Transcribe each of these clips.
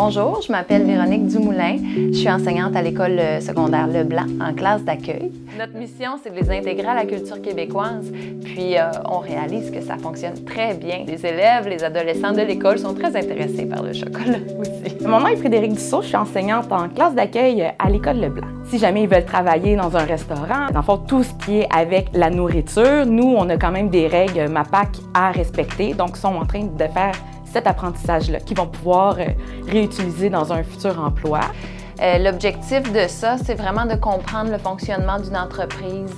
Bonjour, je m'appelle Véronique Dumoulin. Je suis enseignante à l'école secondaire Leblanc en classe d'accueil. Notre mission, c'est de les intégrer à la culture québécoise. Puis, on réalise que ça fonctionne très bien. Les élèves, les adolescents de l'école sont très intéressés par le chocolat aussi. Mon nom est Frédérique Dussault, je suis enseignante en classe d'accueil à l'école Leblanc. Si jamais ils veulent travailler dans un restaurant, dans le fond, tout ce qui est avec la nourriture, nous, on a quand même des règles MAPAC à respecter. Donc, ils sont en train de faire cet apprentissage-là qu'ils vont pouvoir réutiliser dans un futur emploi. L'objectif de ça, c'est vraiment de comprendre le fonctionnement d'une entreprise,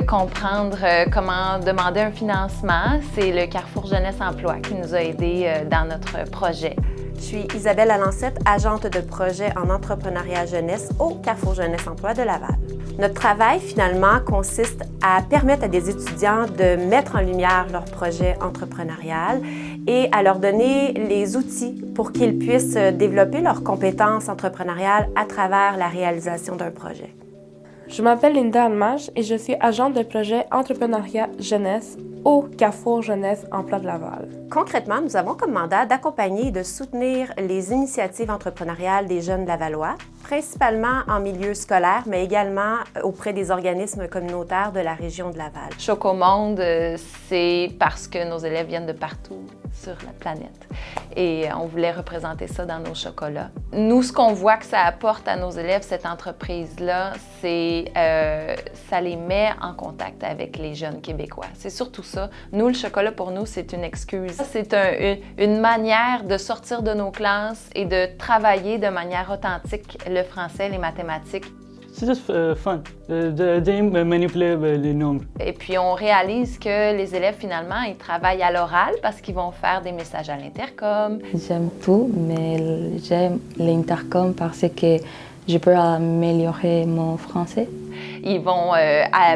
comprendre comment demander un financement. C'est le Carrefour Jeunesse Emploi qui nous a aidés dans notre projet. Je suis Isabelle Alancette, agente de projet en entrepreneuriat jeunesse au Carrefour Jeunesse Emploi de Laval. Notre travail, finalement, consiste à permettre à des étudiants de mettre en lumière leur projet entrepreneurial et à leur donner les outils pour qu'ils puissent développer leurs compétences entrepreneuriales à travers la réalisation d'un projet. Je m'appelle Linda Almage et je suis agente de projet entrepreneuriat jeunesse au Carrefour Jeunesse Emploi de Laval. Concrètement, nous avons comme mandat d'accompagner et de soutenir les initiatives entrepreneuriales des jeunes lavallois, principalement en milieu scolaire, mais également auprès des organismes communautaires de la région de Laval. Chocomonde, c'est parce que nos élèves viennent de partout sur la planète et on voulait représenter ça dans nos chocolats. Nous, ce qu'on voit que ça apporte à nos élèves, cette entreprise-là, c'est ça les met en contact avec les jeunes Québécois. C'est surtout ça. Nous, le chocolat, pour nous, c'est une excuse. C'est une manière de sortir de nos classes et de travailler de manière authentique le français, les mathématiques. C'est juste fun de manipuler les nombres. Et puis, on réalise que les élèves, finalement, ils travaillent à l'oral parce qu'ils vont faire des messages à l'intercom. J'aime tout, mais j'aime l'intercom parce que je peux améliorer mon français. Ils vont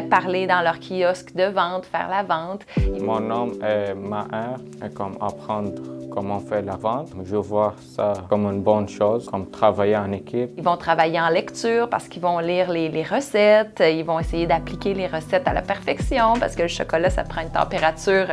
parler dans leur kiosque de vente, faire la vente. Mon nom est Maher, et comme apprendre comment faire la vente. Je vois ça comme une bonne chose, comme travailler en équipe. Ils vont travailler en lecture parce qu'ils vont lire les recettes. Ils vont essayer d'appliquer les recettes à la perfection parce que le chocolat, ça prend une température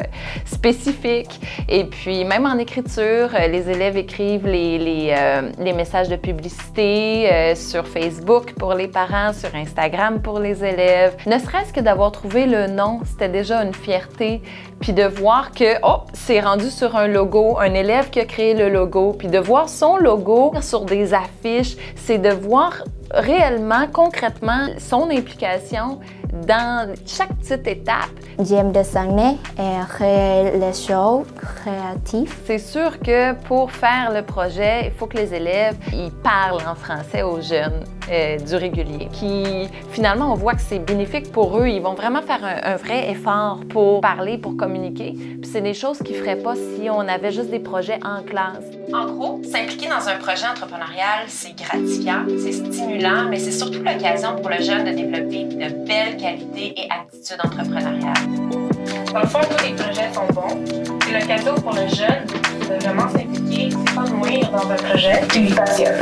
spécifique. Et puis, même en écriture, les élèves écrivent les messages de publicité sur Facebook pour les parents, sur Instagram pour les élèves. Ne serait-ce que d'avoir trouvé le nom, c'était déjà une fierté. Puis de voir que, c'est rendu sur un logo, un élève qui a créé le logo, puis de voir son logo sur des affiches, c'est de voir réellement, concrètement, son implication dans chaque petite étape. J'aime dessiner et créer les choses créatives. C'est sûr que pour faire le projet, il faut que les élèves ils parlent en français aux jeunes du régulier. Qui, finalement, on voit que c'est bénéfique pour eux. Ils vont vraiment faire un vrai effort pour parler, pour communiquer. Puis c'est des choses qu'ils ne feraient pas si on avait juste des projets en classe. En gros, s'impliquer dans un projet entrepreneurial, c'est gratifiant, c'est stimulant, mais c'est surtout l'occasion pour le jeune de développer de belles qualités et aptitudes entrepreneuriales. Dans le fond, tous les projets sont bons. C'est l'occasion pour le jeune de vraiment s'impliquer, s'épanouir dans un projet qui lui passionne.